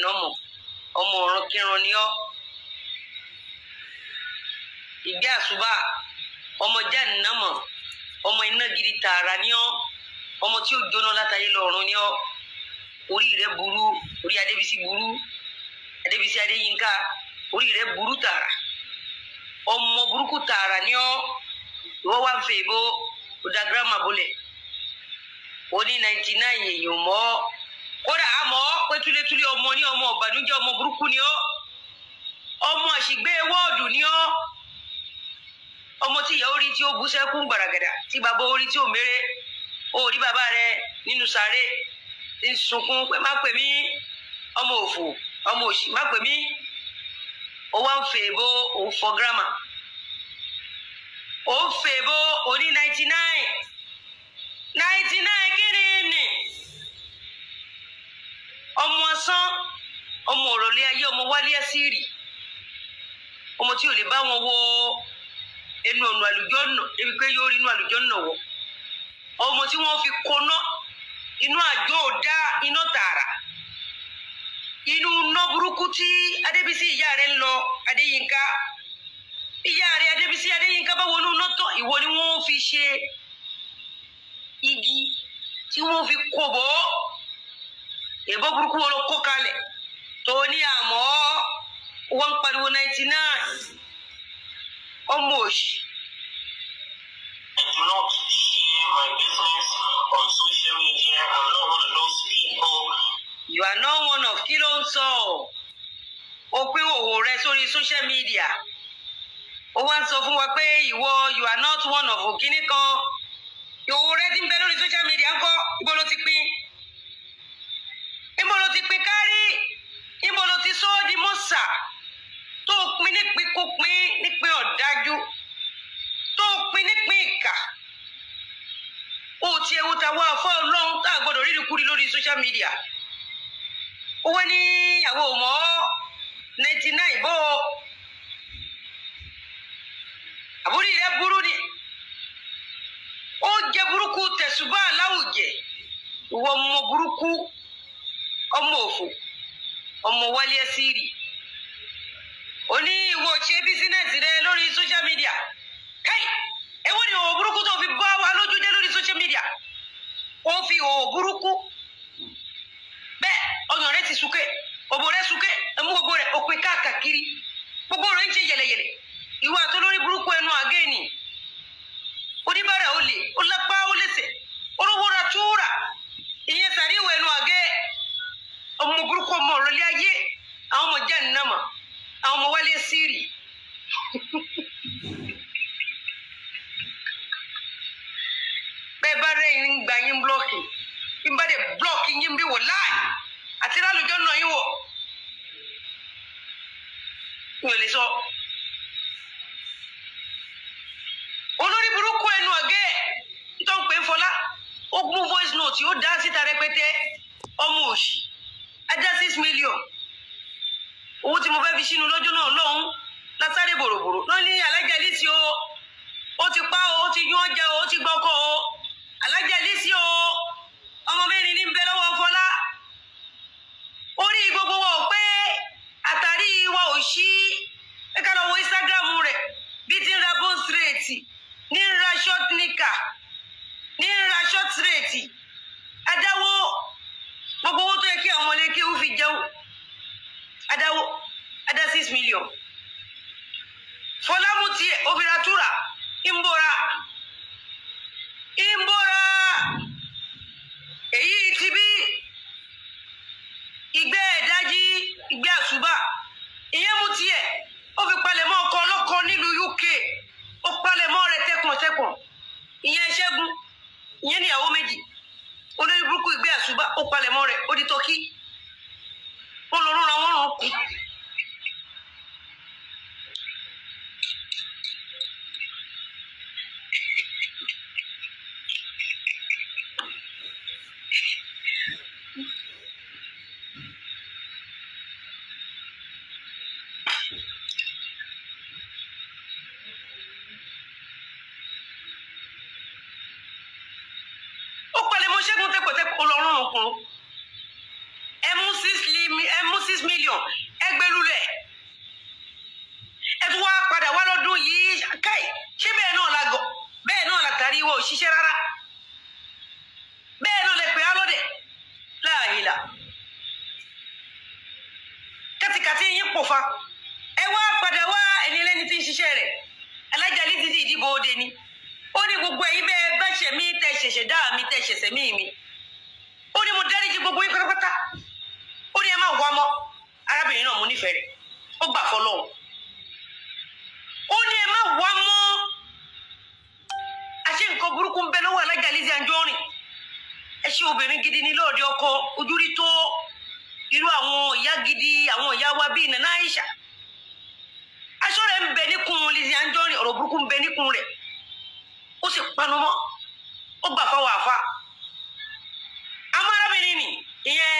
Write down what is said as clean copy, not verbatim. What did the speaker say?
nomo ọmọ ọ̀rọ̀ kírun ni ọ́ ìgbé àṣùbà ọmọ jahannama ọmọ iná gidi tààrà ni ọ́ ọmọ tí ó jóná látayé lọ́run ni ọ́ orí rẹ̀ burú orí Adébísí burú Adébísí Adéyínká orí rẹ̀ burú tààrà ọmọ burúkú tààrà ni ọ́ ìwọ wá ń fẹ́ ìbò ọ̀dàgírámà bolẹ̀ oní 99 èèyàn mọ́ kódà àmọ́ pé túlétúlé ọmọ ní ọmọ ọ̀bànújẹ́ ọmọ burúkú ni ọ́ ọmọ àṣìgbé wọ́ọ̀dù ni ọ́ ọmọ tí ìyá orí tí ó bú sẹ́kún gbàràgàdà tí bàbá orí tí ò méré ó rí bàbá rẹ nínú sàárè tí ń sunkún pé má pè mí ọmọ òfò ọmọ òṣì má pè mí ó wá ń fẹ́ ìbò òun fọ gírámà ó ń fẹ́ ìbò oní 99 kí ni ọmọ ọsán ọmọ òròlé ayé ọmọ wálé ẹsìrì ọmọ tí ò lè bá wọn wo ẹnu ọ̀nà àlùjọ́nà ebi pé yóò rí inú àlùjọ́nà wọ ọmọ tí wọ́n fi kóná inú àjò dá iná tààrà inú iná burúkú tí Adébísí ìyá rẹ̀ ń lọ Adéyínká ìyá rẹ̀ Adébísí Adéyínká bá wọnú iná tán ìwọ ni wọ́n fi ṣe igi tí wọ́n fi kó bọ́ èbó burúkú wọn lọ kó kalẹ̀ tó ní àmọ́ wọ́n ń pariwo 99 ọmọ òṣì. I do not share my business on social media. I'm not one of those people. You are not one of kí ló ń sọ ó pín òwò rẹ sórí social media ó wá ń sọ fún wa pé ìwọ you are not one of òkíní kan òwò rẹ ti ń bẹ lórí social media ńkọ́ ibo ló ti pín ibo ló ti pín kárí ibo ló ti sọ ọ́ di mọ́sà tó pín nípín kó pín nípín ọ̀dájú tó pín nípín ìkà ó ti ewu ta wá fọ́ ọlọ́run tá a gbọ́dọ̀ rírí kúri lórí social media ó wá ní àwọn ọmọ 99 bó àbúrí rẹ burú ni ó jẹ burúkú tẹ̀sùbá láwùjẹ ìwọ ọmọ burúkú ọmọ òfò ọmọ wálé ẹsìrì ó ní ìwọ ṣe bísínẹ́sì rẹ lórí social media káì èwo ni òwò burúkú tó fi bá wa lójú dé lórí social media ó fi òwò burúkú bẹ́ẹ̀ ọyàn rẹ ti súnkẹ òbò rẹ súnkẹ ẹmú gbogbo rẹ òpin káàkiri gbogbo rẹ ń ṣe yẹlẹyẹlẹ ìwọ àtọlórí burúkú ẹnu àgẹ́ni oníbàárà ó lè ó lápá ó lẹ́sẹ̀ olówó ra túwúrà ìyẹn sàríwò ẹnu àgẹ́ ọmọ burúkú ọmọ òrọ̀lẹ́ ayé àwọn ọmọ jahannama àwọn ọmọ wálé sírì bẹ́ẹ̀ bá rẹ̀ ń gba yín blọ́ọ̀kì bí n bá dé blọ́ọ̀kì yín bí wò láì àti lálùjọ́ náà yín wò mi ò lè sọ olórí burúkú ẹnu ọ̀gẹ́ tó ń pè ń Fọlá ó mú voice note yóò dá síta rẹpẹtẹ ọmọ òṣì ajá 6 million owó tí mo fẹ́ fi sínú lọ́jọ́ náà lọ́hún látàrí bòròbòrò lọ́ ní Alájà Lísì ó ti pa ó ti yún ọjà ó ti gbọ́kọ̀ ó Alájà Lísì ọmọ mẹ́rin ní bẹ lọ́wọ́ Fọlá orí gbogbo wa ò pé àtàrí wa ò ṣí ẹ̀ka lọ wo Instagram rẹ̀ bí ti ń ra bone straight ní ń ra short nika ní ń ra short straight adáwó gbogbo owó tó yẹ kí àwọn ọmọlé kí ó fi jẹun adáwó adá 6 million Fọlá mú tiẹ̀ ó fi ra túrà ìmbora èyí ti bí ìgbẹ́ ẹ̀dájí ìgbẹ́ àṣùbà ìyẹn mú tiẹ̀ ó fi palẹ̀mọ́ ọkọ̀ ọlọ́kọ̀ nílùú UK ó palẹ̀mọ́ rẹ̀ tẹkùntẹkùn ìyẹn Ṣẹ́gun ìyẹn níyàwó méjì olórí burúkú ìgbẹ́ àṣùbà ó palẹ̀mọ́ rẹ̀ ó di tọ́kí ó lọ rúnra wọn rán kù. Ṣẹ́gun tẹ́kọ̀tẹ́kọ̀ lọ́rùn ọkùnrin ẹ mú 6 million ẹgbẹ́lúlẹ̀ ẹ tún wá padà wá lọ́dún yìí káì ṣé bẹ́ẹ̀ náà la gọ̀ bẹ́ẹ̀ náà la tàrí ìwọ òṣìṣẹ́ rárá bẹ́ẹ̀ náà lè pè á lọ́dẹ̀ láàyèlà kàtìkàtì yín pòfa ẹ wá padà wá ẹni lẹ́ni tí ń ṣiṣẹ́ rẹ̀ alájàlí ti di ìdìbò òde ni ó ní gbogbo ẹ̀yin bẹ́ẹ̀ bá ṣe mí tẹ ṣẹ̀ṣẹ̀ dá mi tẹ ṣẹ̀ṣẹ̀ mí mi ó ní mo dáríjì gbogbo yín pátápátá ó ní ẹ má wá mọ́ arábìnrin náà mo nífẹ̀ẹ́ rẹ̀ ó gbà fọlọ́hún ó ní ẹ má wá mọ́ àṣé nǹkan burúkú ń bẹ lọ́wọ́ alájà Lizzy Anjorin ẹ ṣe obìnrin gidi ní lóòdì ọkọ ojúrí tó irú àwọn ìyá gidi àwọn ìyá wa bíi Nana Aisha aṣọ rẹ̀ ń bẹ níkùn Lizzy Anjorin ọ̀rọ̀ burúkú ń bẹ níkùn rẹ̀ ó sì panu mọ́ ó gbà fọwọ́ àfa àmọ́ arábìnrin nì ìyẹn